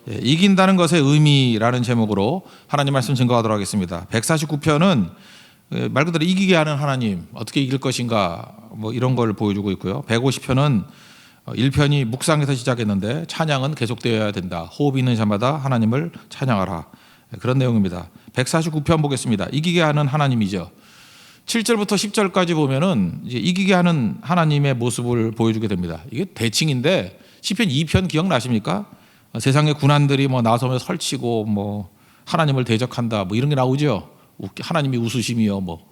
이긴다는 것의 의미라는 제목으로 하나님 말씀 증거하도록 하겠습니다. 149편은 말 그대로 이기게 하는 하나님, 어떻게 이길 것인가 뭐 이런 걸 보여주고 있고요. 150편은 1편이 묵상에서 시작했는데 찬양은 계속되어야 된다. 호흡 있는 자마다 하나님을 찬양하라. 그런 내용입니다. 149편 보겠습니다. 이기게 하는 하나님이죠. 7절부터 10절까지 보면은 이제 이기게 하는 하나님의 모습을 보여주게 됩니다. 이게 대칭인데 시편 2편 기억나십니까? 세상의 군한들이 뭐 나서며 설치고 뭐 하나님을 대적한다 뭐 이런 게 나오죠. 하나님이 웃으심이요 뭐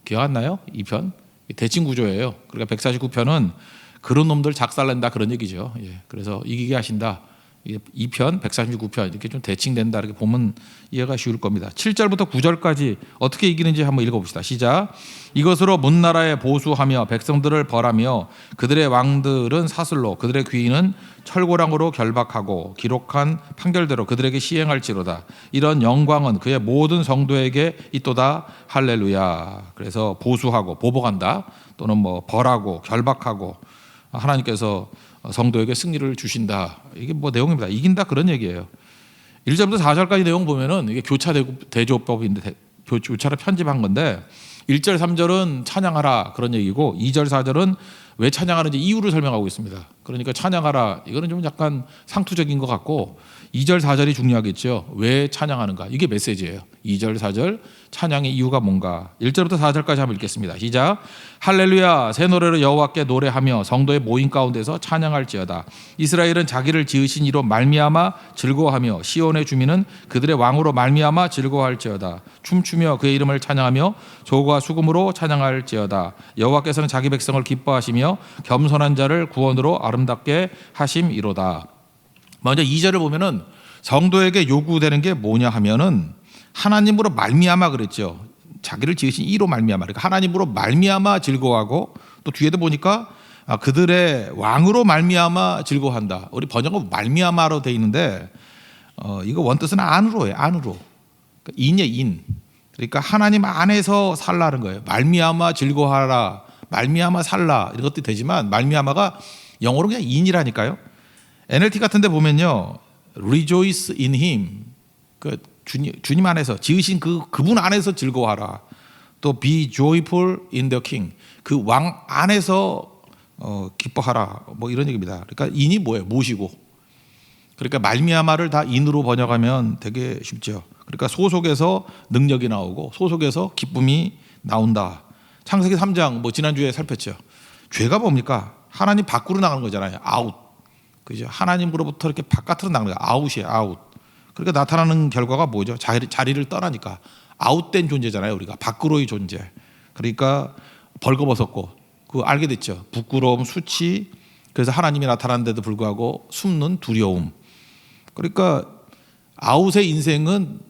기억 안 나요? 2편 대칭 구조예요. 그러니까 149편은 그런 놈들 작살낸다 그런 얘기죠. 그래서 이기게 하신다. 2편, 149편 이렇게 좀 대칭된다 이렇게 보면 이해가 쉬울 겁니다. 7절부터 9절까지 어떻게 이기는지 한번 읽어봅시다. 시작. 이것으로 문나라에 보수하며 백성들을 벌하며 그들의 왕들은 사슬로 그들의 귀인은 철고랑으로 결박하고 기록한 판결대로 그들에게 시행할지로다. 이런 영광은 그의 모든 성도에게 있도다. 할렐루야. 그래서 보수하고 보복한다 또는 뭐 벌하고 결박하고 하나님께서 성도에게 승리를 주신다. 이게 뭐 내용입니다. 이긴다 그런 얘기예요. 1절부터 4절까지 내용 보면은 이게 교차 대조법인데 교차를 편집한 건데 1절 3절은 찬양하라 그런 얘기고 2절 4절은 왜 찬양하는지 이유를 설명하고 있습니다. 그러니까 찬양하라 이거는 좀 약간 상투적인 것 같고 2절 4절이 중요하겠죠. 왜 찬양하는가 이게 메시지예요. 2절 4절 찬양의 이유가 뭔가. 1절부터 4절까지 한번 읽겠습니다. 시작. 할렐루야 새 노래로 여호와께 노래하며 성도의 모임 가운데서 찬양할지어다. 이스라엘은 자기를 지으신 이로 말미암아 즐거워하며 시온의 주민은 그들의 왕으로 말미암아 즐거워할지어다. 춤추며 그의 이름을 찬양하며 조과 수금으로 찬양할지어다. 여호와께서는 자기 백성을 기뻐하시며 겸손한 자를 구원으로 아름답게 하심이로다. 먼저 2절을 보면은 성도에게 요구되는 게 뭐냐 하면은 하나님으로 말미암아 그랬죠. 자기를 지으신 이로 말미암아. 그러니까 하나님으로 말미암아 즐거워하고 또 뒤에도 보니까 그들의 왕으로 말미암아 즐거워한다. 우리 번역은 말미암아로 돼 있는데 이거 원뜻은 안으로예요. 안으로. 그러니까 인이에요. 인. 그러니까 하나님 안에서 살라는 거예요. 말미암아 즐거워하라. 말미암아 살라. 이런 것도 되지만 말미암아가 영어로 그냥 인이라니까요. NLT 같은 데 보면요. Rejoice in him. 그 주님 안에서 지으신 그분 안에서 즐거워하라. 또 be joyful in the king. 그 왕 안에서 기뻐하라. 뭐 이런 얘기입니다. 그러니까 인이 뭐예요? 모시고. 그러니까 말미암아를 다 인으로 번역하면 되게 쉽죠. 그러니까 소속에서 능력이 나오고 소속에서 기쁨이 나온다. 창세기 3장 뭐 지난주에 살폈죠. 죄가 뭡니까? 하나님 밖으로 나가는 거잖아요. 아웃. 그죠? 하나님으로부터 이렇게 바깥으로 나가는 거예요. 아웃이에요. 아웃. 그러니까 나타나는 결과가 뭐죠? 자리를 떠나니까 아웃된 존재잖아요. 우리가 밖으로의 존재. 그러니까 벌거벗었고 그거 알게 됐죠. 부끄러움, 수치. 그래서 하나님이 나타나는데도 불구하고 숨는 두려움. 그러니까 아웃의 인생은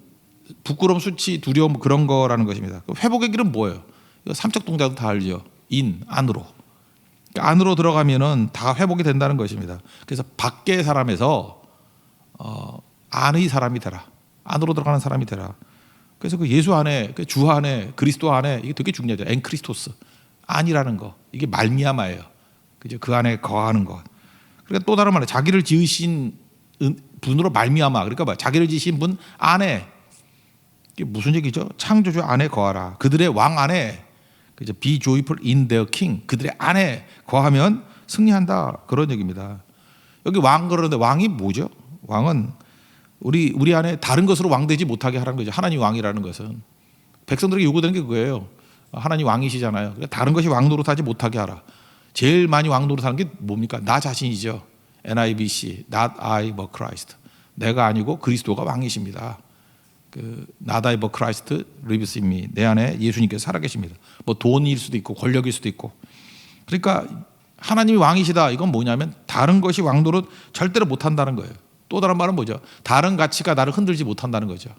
부끄러움, 수치, 두려움 그런 거라는 것입니다. 회복의 길은 뭐예요? 삼척 동자도 다 알죠. 인, 안으로. 그러니까 안으로 들어가면은 다 회복이 된다는 것입니다. 그래서 밖의 사람에서 안의 사람이 되라. 안으로 들어가는 사람이 되라. 그래서 그 예수 안에, 그 주 안에, 그리스도 안에 이게 되게 중요하죠. 엔크리스토스. 안이라는 거. 이게 말미암아예요. 그죠? 그 안에 거하는 것. 그러니까 또 다른 말로 자기를 지으신 분으로 말미암아. 그러니까 뭐 자기를 지으신 분 안에 이게 무슨 얘기죠? 창조주 안에 거하라. 그들의 왕 안에 그죠? Be joyful in their king. 그들의 안에 거하면 승리한다. 그런 얘기입니다. 여기 왕 그러는데 왕이 뭐죠? 왕은 우리 안에 다른 것으로 왕되지 못하게 하라는 거죠. 하나님 왕이라는 것은 백성들에게 요구되는 게 그거예요. 하나님 왕이시잖아요. 그러니까 다른 것이 왕 노릇하지 못하게 하라. 제일 많이 왕 노릇하는 게 뭡니까? 나 자신이죠. NIBC, not I but Christ. 내가 아니고 그리스도가 왕이십니다. not I but Christ lives in me. 내 안에 예수님께서 살아계십니다. 뭐 돈일 수도 있고 권력일 수도 있고. 그러니까 하나님이 왕이시다. 이건 뭐냐면 다른 것이 왕 노릇 절대로 못한다는 거예요. 또 다른 말은 뭐죠? 다른 가치가 나를 흔들지 못한다는 거죠.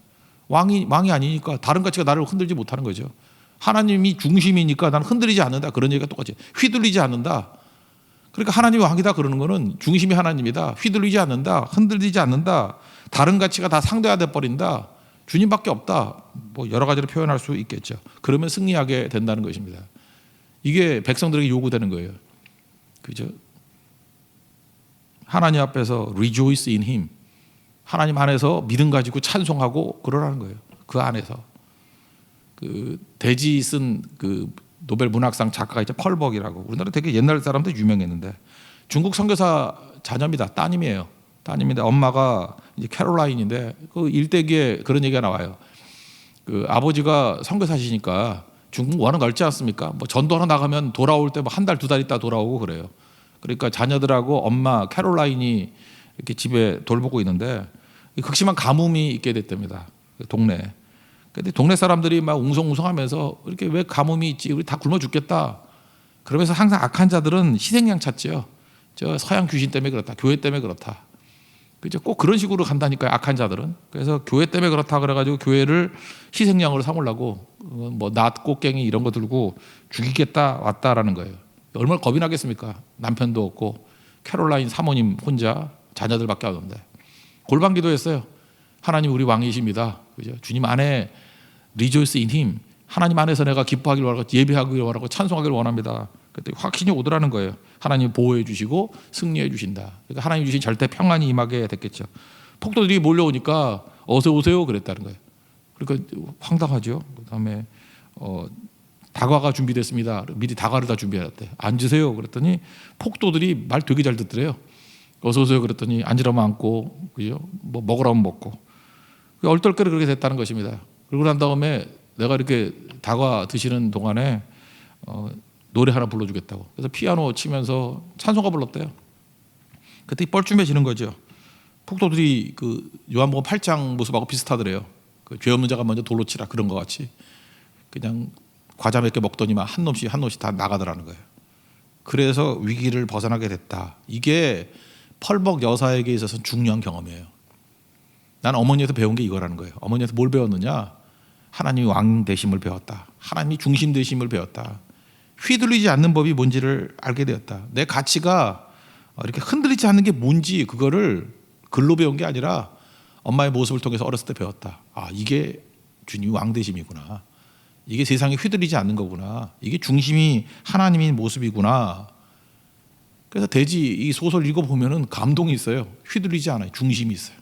왕이 아니니까 다른 가치가 나를 흔들지 못하는 거죠. 하나님이 중심이니까 나는 흔들리지 않는다. 그런 얘기가 똑같이 휘둘리지 않는다. 그러니까 하나님이 왕이다 그러는 거는 중심이 하나님이다. 휘둘리지 않는다. 흔들리지 않는다. 다른 가치가 다 상대화돼 버린다. 주님밖에 없다. 뭐 여러 가지로 표현할 수 있겠죠. 그러면 승리하게 된다는 것입니다. 이게 백성들에게 요구되는 거예요. 그죠? 하나님 앞에서 rejoice in him. 하나님 안에서 믿음 가지고 찬송하고 그러라는 거예요. 그 안에서. 그 대지 쓴 그 노벨 문학상 작가가 있죠. 펄벅이라고. 우리나라 되게 옛날 사람들 유명했는데 중국 선교사 자녀입니다. 따님이에요. 따님인데 엄마가 이제 캐롤라인인데 그 일대기에 그런 얘기가 나와요. 그 아버지가 선교사시니까 중국 워낙 넓지 않습니까? 뭐 전도하러 나가면 돌아올 때 뭐 한 달, 두 달 있다 돌아오고 그래요. 그러니까 자녀들하고 엄마 캐롤라인이 이렇게 집에 돌보고 있는데 극심한 가뭄이 있게 됐답니다. 동네에. 근데 동네 사람들이 막 웅성웅성하면서 이렇게 왜 가뭄이 있지? 우리 다 굶어 죽겠다. 그러면서 항상 악한 자들은 희생양 찾지요. 저 서양 귀신 때문에 그렇다. 교회 때문에 그렇다. 그죠? 꼭 그런 식으로 간다니까요. 악한 자들은. 그래서 교회 때문에 그렇다 그래가지고 교회를 희생양으로 삼으려고 뭐 낫, 꽃갱이 이런 거 들고 죽이겠다 왔다라는 거예요. 얼마나 겁이 나겠습니까? 남편도 없고 캐롤라인 사모님 혼자 자녀들밖에 없는데 골방 기도했어요. 하나님 우리 왕이십니다. 그죠? 주님 안에 rejoice in him. 하나님 안에서 내가 기뻐하기를 원하고 예배하기를 원하고 찬송하기를 원합니다. 그때 확신이 오더라는 거예요. 하나님 보호해 주시고 승리해 주신다. 그러니까 하나님 주신 절대 평안이 임하게 됐겠죠. 폭도들이 몰려오니까 어서 오세요 그랬다는 거예요. 그러니까 황당하죠. 그다음에 다과가 준비됐습니다. 미리 다과를 다 준비해놨대. 앉으세요 그랬더니 폭도들이 말 되게 잘 듣더래요. 어서 오세요 그랬더니 앉으라면 앉고, 그죠? 뭐 먹으라면 먹고. 얼떨결에 그렇게 됐다는 것입니다. 그러고 난 다음에 내가 이렇게 다과 드시는 동안에 노래 하나 불러주겠다고. 그래서 피아노 치면서 찬송가 불렀대요. 그때 뻘쭘해지는 거죠. 폭도들이 그 요한복음 8장 모습하고 비슷하더래요. 그 죄 없는 자가 먼저 돌로 치라 그런 것 같이 그냥 과자 몇 개 먹더니만 한 놈씩 다 나가더라는 거예요. 그래서 위기를 벗어나게 됐다. 이게 펄벅 여사에게 있어서 중요한 경험이에요. 난 어머니에서 배운 게 이거라는 거예요. 어머니에서 뭘 배웠느냐? 하나님이 왕 되심을 배웠다. 하나님이 중심 되심을 배웠다. 휘둘리지 않는 법이 뭔지를 알게 되었다. 내 가치가 이렇게 흔들리지 않는 게 뭔지 그거를 글로 배운 게 아니라 엄마의 모습을 통해서 어렸을 때 배웠다. 아, 이게 주님이 왕 되심이구나. 이게 세상에 휘둘리지 않는 거구나. 이게 중심이 하나님인 모습이구나. 그래서 대지 이 소설 읽어보면은 감동이 있어요. 휘둘리지 않아요. 중심이 있어요.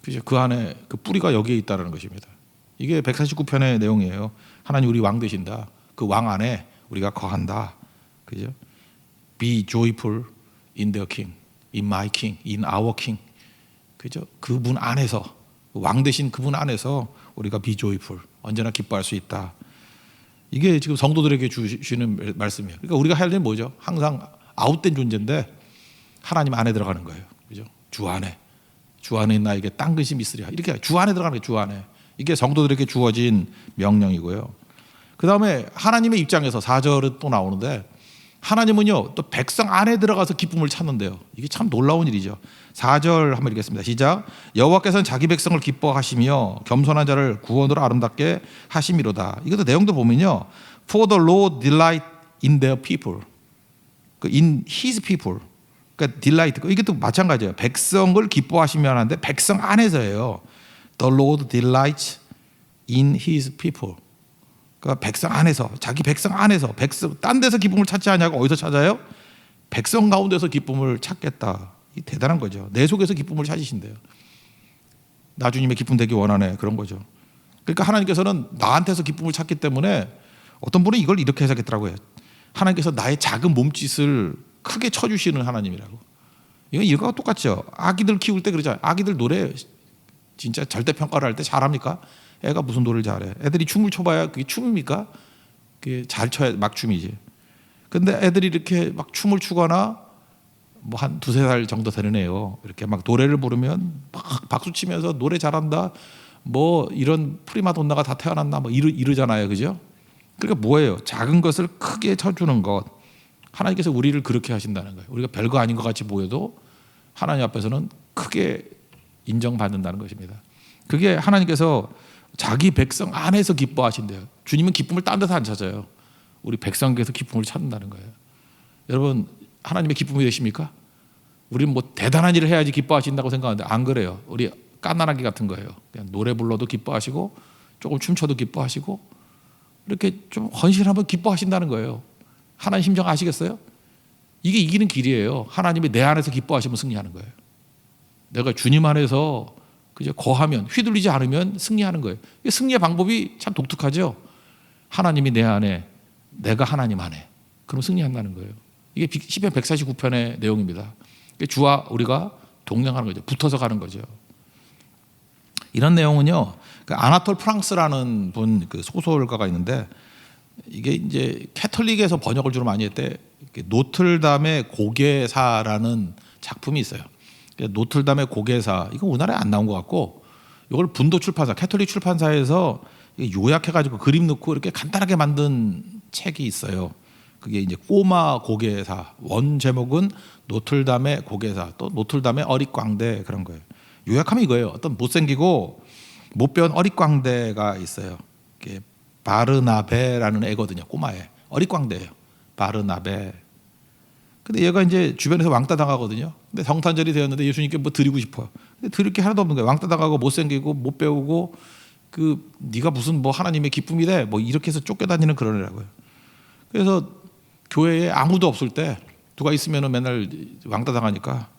그죠? 그 안에 그 뿌리가 여기에 있다는 것입니다. 이게 149편의 내용이에요. 하나님 우리 왕 되신다. 그 왕 안에 우리가 거한다. 그죠? Be joyful in their king, in my king, in our king. 그죠? 그분 안에서, 왕 되신 그분 안에서 우리가 be joyful, 언제나 기뻐할 수 있다. 이게 지금 성도들에게 주시는 말씀이에요. 그러니까 우리가 할 일은 뭐죠? 항상 아웃된 존재인데 하나님 안에 들어가는 거예요. 그죠? 주 안에. 주 안에 나에게 딴 것이 있으랴. 이렇게 주 안에 들어가는 거예요. 주 안에. 이게 성도들에게 주어진 명령이고요. 그 다음에 하나님의 입장에서 4절은 또 나오는데 하나님은요 또 백성 안에 들어가서 기쁨을 찾는데요. 이게 참 놀라운 일이죠. 4절 한번 읽겠습니다. 시작. 여호와께서는 자기 백성을 기뻐하시며 겸손한 자를 구원으로 아름답게 하심이로다. 이것도 내용도 보면요. For the Lord delight in their people. In his people. 그러니까 delight. 이것도 마찬가지예요. 백성을 기뻐하시며 하는데 백성 안에서예요. The Lord delights in his people. 그러니까 백성 안에서, 자기 백성 안에서, 백성 딴 데서 기쁨을 찾지 않냐고. 어디서 찾아요? 백성 가운데서 기쁨을 찾겠다. 이 대단한 거죠. 내 속에서 기쁨을 찾으신대요. 나 주님의 기쁨 되기 원하네. 그런 거죠. 그러니까 하나님께서는 나한테서 기쁨을 찾기 때문에 어떤 분은 이걸 이렇게 해석했더라고요. 하나님께서 나의 작은 몸짓을 크게 쳐주시는 하나님이라고. 이건 이거와 똑같죠. 아기들 키울 때 그러잖아요. 아기들 노래 진짜 절대평가를 할 때 잘합니까? 애가 무슨 노래를 잘해? 애들이 춤을 춰봐야 그게 춤입니까? 그게 잘 춰야 막춤이지. 근데 애들이 이렇게 막 춤을 추거나 뭐 한 두세 살 정도 되는 애요. 이렇게 막 노래를 부르면 막 박수 치면서 노래 잘한다. 뭐 이런 프리마돈나가 다 태어났나 뭐 이러잖아요. 그죠? 그러니까 뭐예요? 작은 것을 크게 쳐주는 것. 하나님께서 우리를 그렇게 하신다는 거예요. 우리가 별거 아닌 것 같이 보여도 하나님 앞에서는 크게 인정받는다는 것입니다. 그게 하나님께서 자기 백성 안에서 기뻐하신대요. 주님은 기쁨을 딴 데서 안 찾아요. 우리 백성에게서 기쁨을 찾는다는 거예요. 여러분 하나님의 기쁨이 되십니까? 우리는 뭐 대단한 일을 해야지 기뻐하신다고 생각하는데 안 그래요. 우리 깐나라기 같은 거예요. 그냥 노래 불러도 기뻐하시고 조금 춤춰도 기뻐하시고 이렇게 좀 헌신하면 기뻐하신다는 거예요. 하나님 심정 아시겠어요? 이게 이기는 길이에요. 하나님이 내 안에서 기뻐하시면 승리하는 거예요. 내가 주님 안에서 그저 거하면, 휘둘리지 않으면 승리하는 거예요. 승리의 방법이 참 독특하죠. 하나님이 내 안에, 내가 하나님 안에. 그럼 승리한다는 거예요. 이게 시편 149편의 내용입니다. 주와 우리가 동행하는 거죠. 붙어서 가는 거죠. 이런 내용은요, 아나톨 프랑스라는 분, 그 소설가가 있는데, 이게 이제 캐톨릭에서 번역을 주로 많이 했대. 노틀담의 고개사라는 작품이 있어요. 노틀담의 고개사, 이거 우리나라에 안 나온 것 같고, 이걸 분도 출판사, 캐톨릭 출판사에서 요약해가지고 그림 넣고 이렇게 간단하게 만든 책이 있어요. 그게 이제 꼬마 고개사, 원 제목은 노틀담의 고개사, 또 노틀담의 어릿광대, 그런 거예요. 요약하면 이거예요. 어떤 못생기고 못 배운 어릿광대가 있어요. 이게 바르나베라는 애거든요. 꼬마애, 어릿광대예요. 바르나베. 근데 얘가 이제 주변에서 왕따 당하거든요. 근데 성탄절이 되었는데 예수님께 뭐 드리고 싶어요. 근데 드릴 게 하나도 없는 거예요. 왕따 당하고 못생기고 못 배우고, 네가 무슨 뭐 하나님의 기쁨이래, 뭐 이렇게 해서 쫓겨다니는 그런 애라고요. 그래서 교회에 아무도 없을 때, 누가 있으면은 맨날 왕따 당하니까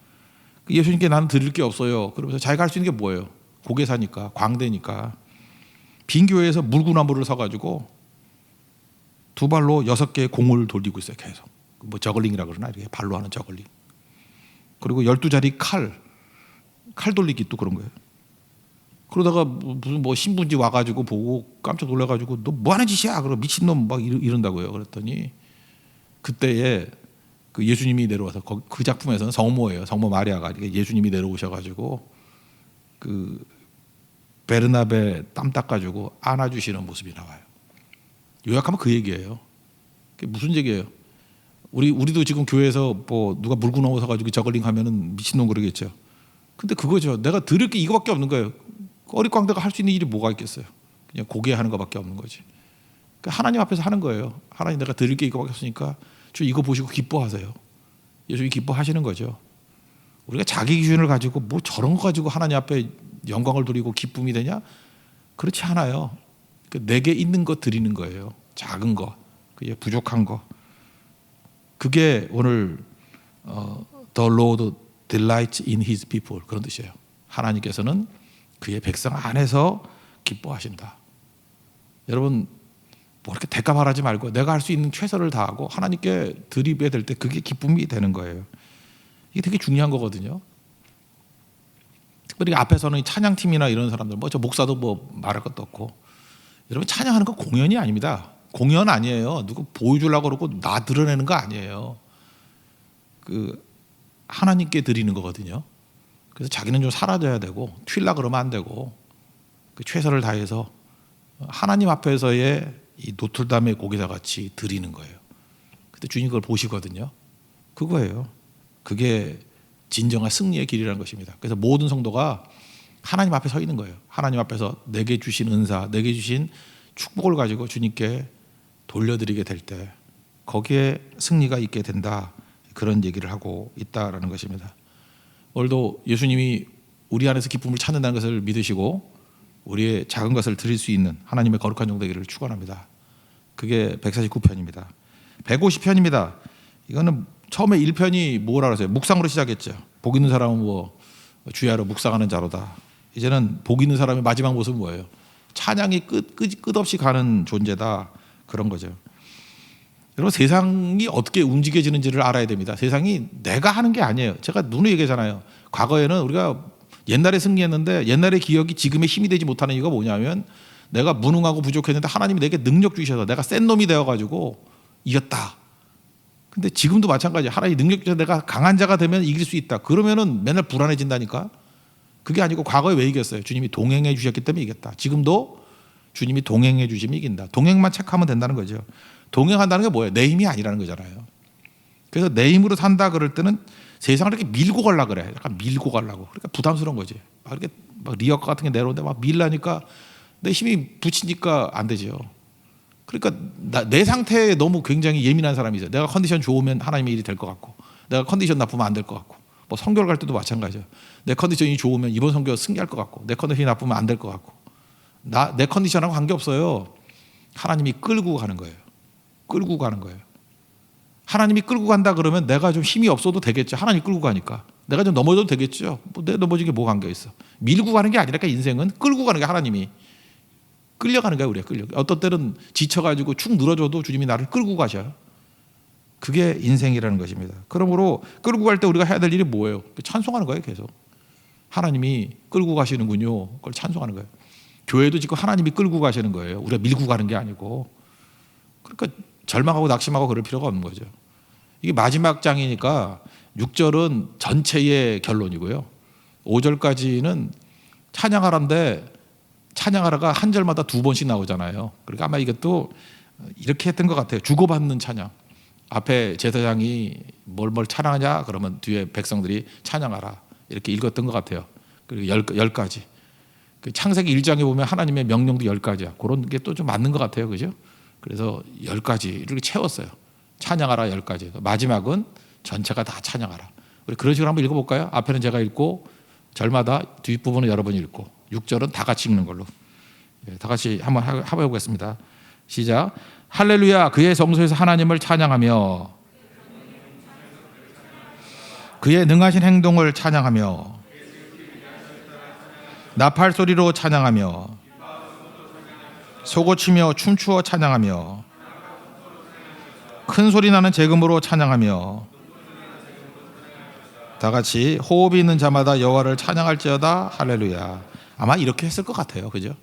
예수님께 나는 드릴 게 없어요. 그러면서 자기가 할 수 있는 게 뭐예요? 고개사니까, 광대니까 빈 교회에서 물구나무를 서가지고 두 발로 6개의 공을 돌리고 있어요. 계속. 뭐 저글링이라 그러나, 이렇게 발로 하는 저글링. 그리고 12자리 칼 돌리기, 또 그런 거예요. 그러다가 무슨 뭐 신분지 와가지고 보고 깜짝 놀라가지고 너 뭐 하는 짓이야? 그러고 미친놈 막 이런다고요. 그랬더니 그때에 그 예수님이 내려와서, 그 작품에서는 성모예요. 성모 마리아가 예수님이 내려오셔가지고 그 베르나베 땀 닦아주고 안아주시는 모습이 나와요. 요약하면 그 얘기예요. 그게 무슨 얘기예요? 우리도 지금 교회에서 뭐 누가 물고 넘어서가지고 저글링 하면은 미친놈 그러겠죠. 근데 그거죠. 내가 들을 게 이거밖에 없는 거예요. 어릿광대가 할 수 있는 일이 뭐가 있겠어요? 그냥 고개하는 것밖에 없는 거지. 그러니까 하나님 앞에서 하는 거예요. 하나님, 내가 드릴 게 이거밖에 없으니까 주 이거 보시고 기뻐하세요. 예수님이 기뻐하시는 거죠. 우리가 자기 기준을 가지고 뭐 저런 거 가지고 하나님 앞에 영광을 돌리고 기쁨이 되냐? 그렇지 않아요. 그러니까 내게 있는 거 드리는 거예요. 작은 거, 그게 부족한 거. 그게 오늘 The Lord delights in His people, 그런 뜻이에요. 하나님께서는 그의 백성 안에서 기뻐하신다. 여러분, 뭐 이렇게 대가 바라지 말고 내가 할 수 있는 최선을 다하고 하나님께 드리게 될 때 그게 기쁨이 되는 거예요. 이게 되게 중요한 거거든요. 특별히 앞에서는 찬양팀이나 이런 사람들, 뭐 저 목사도 뭐 말할 것도 없고, 여러분 찬양하는 거 공연이 아닙니다. 공연 아니에요. 누구 보여주려고 그러고 나 드러내는 거 아니에요. 그 하나님께 드리는 거거든요. 그래서 자기는 좀 사라져야 되고, 튀려 그러면 안 되고, 그 최선을 다해서 하나님 앞에서의 이 노틀담의 고개사 같이 드리는 거예요. 그때 주님 그걸 보시거든요. 그거예요. 그게 진정한 승리의 길이라는 것입니다. 그래서 모든 성도가 하나님 앞에 서 있는 거예요. 하나님 앞에서 내게 주신 은사, 내게 주신 축복을 가지고 주님께 돌려드리게 될 때 거기에 승리가 있게 된다. 그런 얘기를 하고 있다라는 것입니다. 오늘도 예수님이 우리 안에서 기쁨을 찾는다는 것을 믿으시고 우리의 작은 것을 드릴 수 있는 하나님의 거룩한 종 되기를 축원합니다. 그게 149편입니다. 150편입니다. 이거는 처음에 1편이 뭐라 그랬어요? 묵상으로 시작했죠. 복 있는 사람은 뭐 주야로 묵상하는 자로다. 이제는 복 있는 사람의 마지막 모습은 뭐예요? 찬양이 끝없이 가는 존재다. 그런 거죠. 여러분, 세상이 어떻게 움직여지는지를 알아야 됩니다. 세상이 내가 하는 게 아니에요. 제가 누누이 얘기하잖아요. 과거에는 우리가 옛날에 승리했는데 옛날의 기억이 지금의 힘이 되지 못하는 이유가 뭐냐면 내가 무능하고 부족했는데 하나님이 내게 능력 주셔서 내가 센 놈이 되어가지고 이겼다. 근데 지금도 마찬가지야. 하나님이 능력 주셔서 내가 강한 자가 되면 이길 수 있다. 그러면은 맨날 불안해진다니까. 그게 아니고 과거에 왜 이겼어요? 주님이 동행해 주셨기 때문에 이겼다. 지금도 주님이 동행해 주시면 이긴다. 동행만 체크하면 된다는 거죠. 동행한다는 게 뭐예요? 내 힘이 아니라는 거잖아요. 그래서 내 힘으로 산다 그럴 때는 세상을 이렇게 밀고 가려고 그래. 약간 밀고 가려고. 그러니까 부담스러운 거지. 막 이렇게 막 리어카 같은 게 내려오는데 막 밀라니까 내 힘이 붙이니까 안 되죠. 그러니까 내 상태에 너무 굉장히 예민한 사람이 있어요. 내가 컨디션 좋으면 하나님의 일이 될 것 같고, 내가 컨디션 나쁘면 안 될 것 같고, 뭐 선교를 갈 때도 마찬가지예요. 내 컨디션이 좋으면 이번 선교 승리할 것 같고, 내 컨디션이 나쁘면 안 될 것 같고, 내 컨디션하고 관계없어요. 하나님이 끌고 가는 거예요. 끌고 가는 거예요. 하나님이 끌고 간다 그러면 내가 좀 힘이 없어도 되겠죠. 하나님이 끌고 가니까. 내가 좀 넘어져도 되겠죠. 뭐 내가 넘어지게 뭐 관계 있어. 밀고 가는 게 아니라니까 인생은 끌고 가는 게 하나님이. 끌려가는 거야 우리가 끌려. 어떤 때는 지쳐가지고 축 늘어져도 주님이 나를 끌고 가셔요. 그게 인생이라는 것입니다. 그러므로 끌고 갈 때 우리가 해야 될 일이 뭐예요? 찬송하는 거예요 계속. 하나님이 끌고 가시는군요. 그걸 찬송하는 거예요. 교회도 지금 하나님이 끌고 가시는 거예요. 우리가 밀고 가는 게 아니고. 그러니까 절망하고 낙심하고 그럴 필요가 없는 거죠. 이게 마지막 장이니까 6절은 전체의 결론이고요. 5절까지는 찬양하라인데 찬양하라가 한 절마다 2번씩 나오잖아요. 그러니까 아마 이것도 이렇게 했던 것 같아요. 주고받는 찬양. 앞에 제사장이 뭘 찬양하냐 그러면 뒤에 백성들이 찬양하라 이렇게 읽었던 것 같아요. 그리고 10가지. 그 창세기 1장에 보면 하나님의 명령도 10가지야. 그런 게 또 좀 맞는 것 같아요. 그죠? 그래서 10가지를 채웠어요. 찬양하라 10가지. 마지막은 전체가 다 찬양하라. 우리 그런 식으로 한번 읽어볼까요? 앞에는 제가 읽고 절마다 뒷부분은 여러분이 읽고 6절은 다 같이 읽는 걸로. 다 같이 한번 해보겠습니다. 시작. 할렐루야 그의 성소에서 하나님을 찬양하며 그의 능하신 행동을 찬양하며 나팔 소리로 찬양하며 소고치며 춤추어 찬양하며 큰 소리 나는 재금으로 찬양하며 다 같이 호흡이 있는 자마다 여호와를 찬양할지어다 할렐루야. 아마 이렇게 했을 것 같아요. 그죠?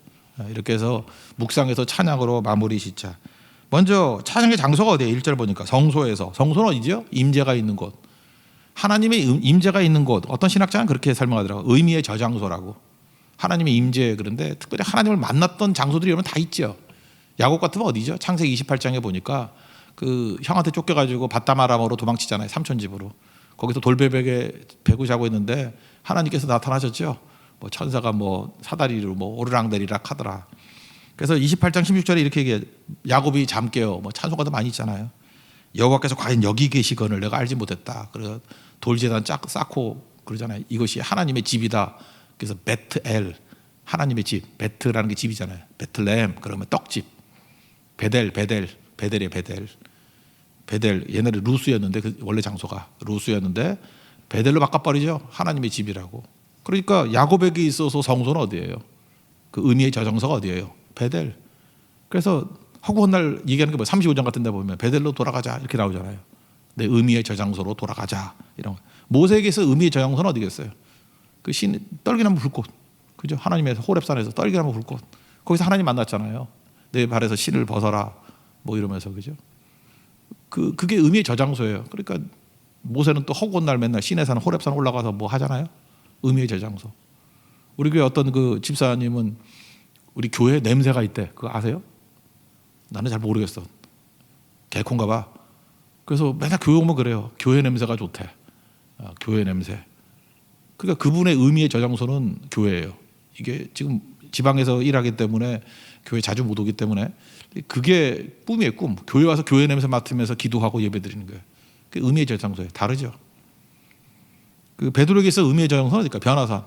이렇게 해서 묵상에서 찬양으로 마무리 짓자. 먼저 찬양의 장소가 어디예요? 1절 보니까 성소에서. 성소는 어디죠? 임재가 있는 곳. 하나님의 임재가 있는 곳. 어떤 신학자는 그렇게 설명하더라고요. 의미의 저장소라고. 하나님의 임재. 그런데 특별히 하나님을 만났던 장소들이 여러분 다 있죠. 야곱 같으면 어디죠? 창세기 28장에 보니까 그 형한테 쫓겨가지고 바다마람으로 도망치잖아요. 삼촌 집으로. 거기서 돌배백에 배고 자고 있는데 하나님께서 나타나셨죠. 뭐 천사가 뭐 사다리로 뭐 오르락내리락 하더라. 그래서 28장 16절에 이렇게 얘기해요. 야곱이 잠 깨어. 뭐 찬송가도 많이 있잖아요. 여호와께서 과연 여기 계시건을 내가 알지 못했다. 그래서 돌제단 쫙 쌓고 그러잖아요. 이것이 하나님의 집이다. 그래서 베트엘 하나님의 집. 베트라는 게 집이잖아요. 베틀레헴 그러면 떡집. 베델이에요. 베델 옛날에 루스였는데 그 원래 장소가 루스였는데 베델로 바꿔버리죠. 하나님의 집이라고. 그러니까 야곱에게 있어서 성소는 어디예요? 그 의미의 저장소가 어디예요? 베델. 그래서 허구한 날 얘기하는 게 뭐 35장 같은 데 보면 베델로 돌아가자 이렇게 나오잖아요. 내 의미의 저장소로 돌아가자 이런 거. 모세에게서 의미의 저장소는 어디겠어요? 그 신 떨기나무 불꽃. 그죠? 하나님의 호렙산에서 떨기나무 불꽃. 거기서 하나님 만났잖아요. 내 발에서 신을 벗어라 뭐 이러면서 그죠? 그게 의미의 저장소예요. 그러니까 모세는 또 허구한 날 맨날 시내산 호렙산 올라가서 뭐 하잖아요. 의미의 저장소. 우리 교회 어떤 그 집사님은 우리 교회에 냄새가 있대. 그거 아세요? 나는 잘 모르겠어. 개콘가 봐. 그래서 맨날 교회 오면 그래요. 교회 냄새가 좋대. 교회 냄새. 그러니까 그분의 의미의 저장소는 교회예요. 이게 지금 지방에서 일하기 때문에 교회 자주 못 오기 때문에 그게 꿈이에요. 꿈. 교회 와서 교회 냄새 맡으면서 기도하고 예배 드리는 거예요. 그게 의미의 저장소예요. 다르죠. 그 베드로에게서 의미의 저장소는 어디까? 변화산.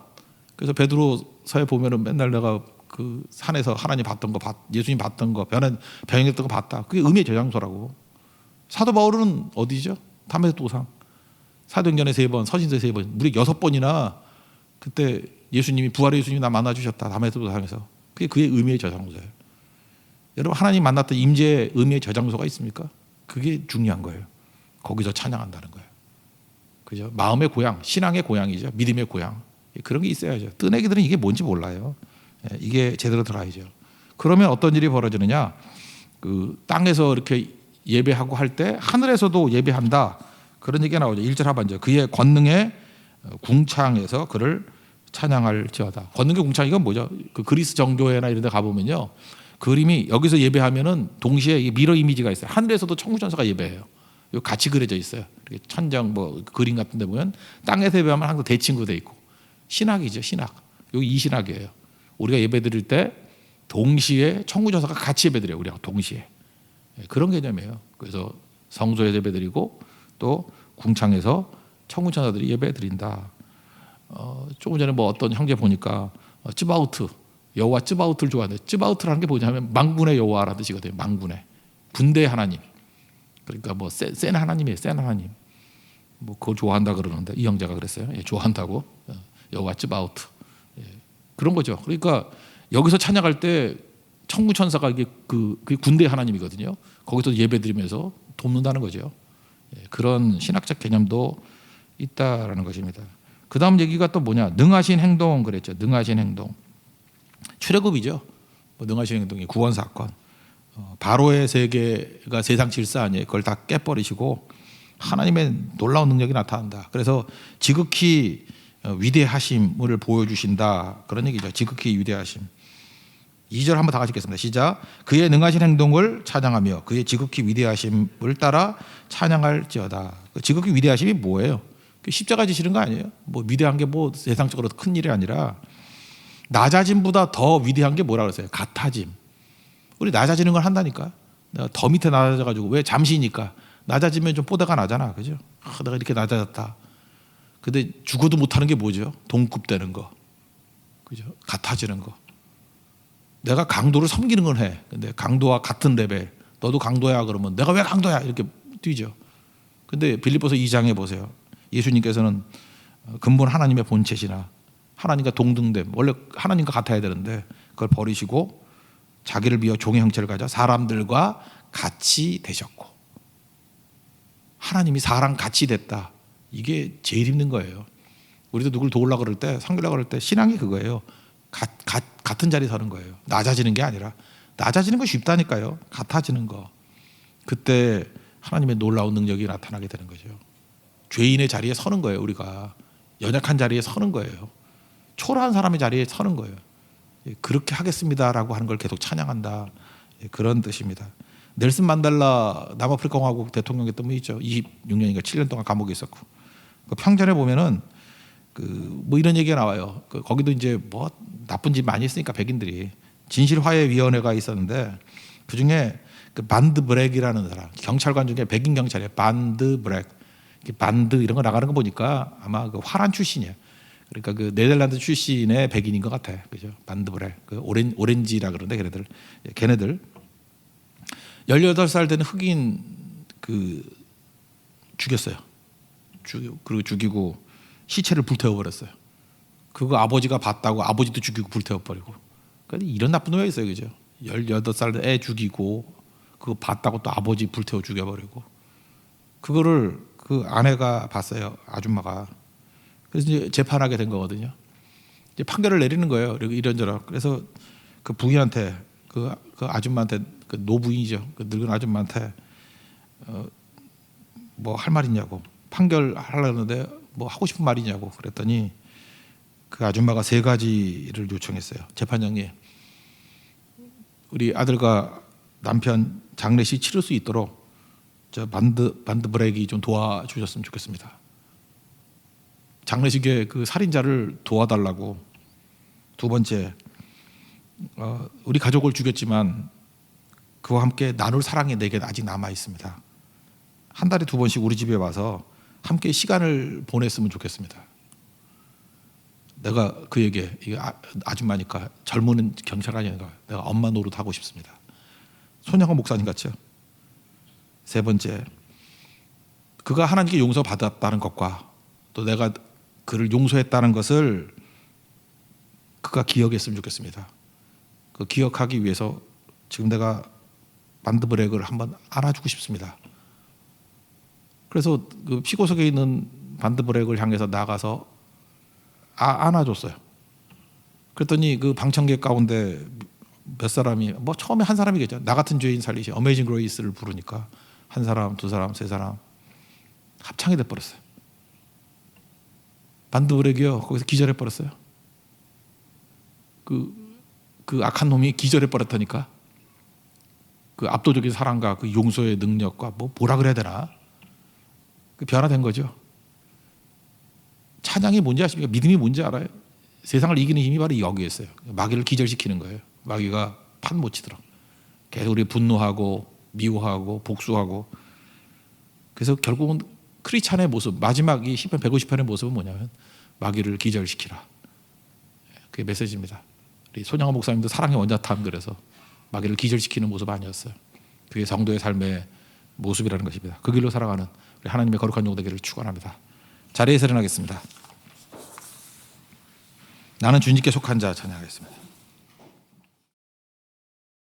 그래서 베드로서에 보면은 맨날 내가 그 산에서 하나님 봤던 거, 예수님 봤던 거, 변형했던 거 봤다. 그게 의미의 저장소라고. 사도 바울은 어디죠? 다메섹 도상. 사도행전에 3번, 서신서에 3번, 무려 6번이나 그때 예수님이 부활의 예수님이 나 만나 주셨다. 다메섹 도상에서. 그게 그의 의미의 저장소예요. 여러분 하나님 만났던 임재의 의미의 저장소가 있습니까? 그게 중요한 거예요. 거기서 찬양한다는 거예요. 그죠? 마음의 고향, 신앙의 고향이죠. 믿음의 고향. 그런 게 있어야죠. 뜬 애기들은 이게 뭔지 몰라요. 이게 제대로 들어야죠. 그러면 어떤 일이 벌어지느냐? 그 땅에서 이렇게 예배하고 할 때 하늘에서도 예배한다. 그런 얘기가 나오죠. 1절 하반절. 그의 권능의 궁창에서 그를 찬양할지어다. 권능의 궁창 이건 뭐죠? 그 그리스 정교회나 이런 데 가보면요. 그림이 여기서 예배하면은 동시에 미러 이미지가 있어요. 하늘에서도 천구천사가 예배해요. 이거 같이 그려져 있어요. 이렇게 천장 뭐 그림 같은 데 보면 땅에서 예배하면 항상 대칭구 돼 있고. 신학이죠. 신학. 여기 이 신학이에요. 우리가 예배 드릴 때 동시에 천구천사가 같이 예배 드려요. 우리하고 동시에. 그런 개념이에요. 그래서 성소에서 예배 드리고 또 궁창에서 천구천사들이 예배 드린다. 조금 전에 뭐 어떤 형제 보니까 쯔바우트 여호와 쯔바우트를 좋아하는데 쯔바우트라는 게 뭐냐면 망군의 여호와라는 뜻이거든요. 망군의 군대의 하나님. 그러니까 뭐 센 하나님이에요. 센 하나님. 뭐 그걸 좋아한다 그러는데 이 형제가 그랬어요. 예, 좋아한다고. What's about? 예, 그런 거죠. 그러니까 여기서 찬양할 때 천군 천사가 이게 그게 군대 하나님이거든요. 거기서 예배드리면서 돕는다는 거죠. 예, 그런 신학적 개념도 있다라는 것입니다. 그 다음 얘기가 또 뭐냐? 능하신 행동 그랬죠. 능하신 행동. 출애굽이죠. 뭐 능하신 행동이 구원 사건. 바로의 세계가 세상 질서 아니에요. 그걸 다 깨버리시고 하나님의 놀라운 능력이 나타난다. 그래서 지극히 위대하심을 보여주신다. 그런 얘기죠. 지극히 위대하심. 2절 한번 다 같이 읽겠습니다. 시작. 그의 능하신 행동을 찬양하며 그의 지극히 위대하심을 따라 찬양할지어다. 지극히 위대하심이 뭐예요? 십자가 지시는 거 아니에요? 뭐 위대한 게 뭐 세상적으로 큰 일이 아니라 낮아짐보다 더 위대한 게 뭐라 그랬어요? 같아짐. 우리 낮아지는 걸 한다니까. 내가 더 밑에 낮아져가지고 왜 잠시니까 낮아지면 좀 뽀대가 나잖아, 그죠? 내가 이렇게 낮아졌다. 근데 죽어도 못하는 게 뭐죠? 동급되는 거, 그죠? 같아지는 거. 내가 강도를 섬기는 건 해. 근데 강도와 같은 레벨, 너도 강도야 그러면 내가 왜 강도야 이렇게 뛰죠. 근데 빌립보서 2장에 보세요. 예수님께서는 근본 하나님의 본체시나 하나님과 동등됨, 원래 하나님과 같아야 되는데 그걸 버리시고 자기를 비워 종의 형체를 가져 사람들과 같이 되셨고, 하나님이 사람 같이 됐다. 이게 제일 힘든 거예요. 우리도 누굴 도우려고 그럴 때, 섬기려고 그럴 때 신앙이 그거예요. 같은 자리에 서는 거예요. 낮아지는 게 아니라. 낮아지는 거 쉽다니까요. 같아지는 거. 그때 하나님의 놀라운 능력이 나타나게 되는 거죠. 죄인의 자리에 서는 거예요. 우리가 연약한 자리에 서는 거예요. 초라한 사람의 자리에 서는 거예요. 그렇게 하겠습니다라고 하는 걸 계속 찬양한다. 그런 뜻입니다. 넬슨 만델라 남아프리카 공화국 대통령이었던 분이 있죠. 26년인가 7년 동안 감옥에 있었고, 그 평전에 보면은 뭐 이런 얘기가 나와요. 거기도 이제 뭐 나쁜 짓 많이 했으니까 백인들이 진실화해위원회가 있었는데 그 중에 반드 브렉이라는 사람, 경찰관 중에 백인 경찰이에요. 반드 브렉, 반드 이런 거 나가는 거 보니까 아마 그 화란 출신이에요. 그러니까 그 네덜란드 출신의 백인인 것 같아, 그죠? 반드 브렉, 그 오렌지라 그러는데 걔네들 18살 된 흑인 죽였어요. 그리고 죽이고 시체를 불태워버렸어요. 그거 아버지가 봤다고 아버지도 죽이고 불태워버리고. 그러니까 이런 나쁜 놈이 있어요, 그죠? 18살 애 죽이고 그거 봤다고 또 아버지 불태워 죽여버리고. 그거를 그 아내가 봤어요, 아줌마가. 그래서 이제 재판하게 된 거거든요. 이제 판결을 내리는 거예요, 이런저런. 그래서 그 부인한테, 그 아줌마한테, 그 노부인이죠, 그 늙은 아줌마한테 뭐 할 말 있냐고, 판결하려는데 뭐 하고 싶은 말이냐고 그랬더니 그 아줌마가 3가지를 요청했어요. 재판장님, 우리 아들과 남편 장례식 치를 수 있도록 저 반드 브렉이 좀 도와주셨으면 좋겠습니다. 장례식에 그 살인자를 도와달라고. 2번째, 우리 가족을 죽였지만 그와 함께 나눌 사랑이 내게 아직 남아 있습니다. 한 달에 2번씩 우리 집에 와서 함께 시간을 보냈으면 좋겠습니다. 내가 그 얘기에, 이게 아줌마니까 젊은 경찰관이니까 내가 엄마 노릇 하고 싶습니다. 손양호 목사님 같죠? 3번째, 그가 하나님께 용서받았다는 것과 또 내가 그를 용서했다는 것을 그가 기억했으면 좋겠습니다. 그 기억하기 위해서 지금 내가 반드 브렉을 한번 안아주고 싶습니다. 그래서 그 피고석에 있는 반드 브렉을 향해서 나가서 안아줬어요. 그랬더니 그 방청객 가운데 몇 사람이, 뭐 처음에 한 사람이겠죠. 나 같은 죄인 살리시 어메이징 그레이스를 부르니까 한 사람, 2사람, 3사람 합창이 돼버렸어요. 반드 브렉이요, 거기서 기절해버렸어요. 그 악한 놈이 기절해버렸다니까. 그 압도적인 사랑과 그 용서의 능력과 뭐라 그래야 되나, 그 변화된 거죠. 찬양이 뭔지 아십니까? 믿음이 뭔지 알아요? 세상을 이기는 힘이 바로 여기에 있어요. 마귀를 기절시키는 거예요. 마귀가 판 못 치더라. 계속 우리 분노하고 미워하고 복수하고. 그래서 결국은 크리스찬의 모습, 마지막 이 시편 150편의 모습은 뭐냐면 마귀를 기절시키라. 그게 메시지입니다. 우리 손양호 목사님도 사랑의 원자탄, 그래서 마귀를 기절시키는 모습 아니었어요. 그게 성도의 삶의 모습이라는 것입니다. 그 길로 살아가는 우리 하나님의 거룩한 종들 되기를 축원합니다. 자리에서 일어나겠습니다. 나는 주님께 속한 자 찬양하겠습니다.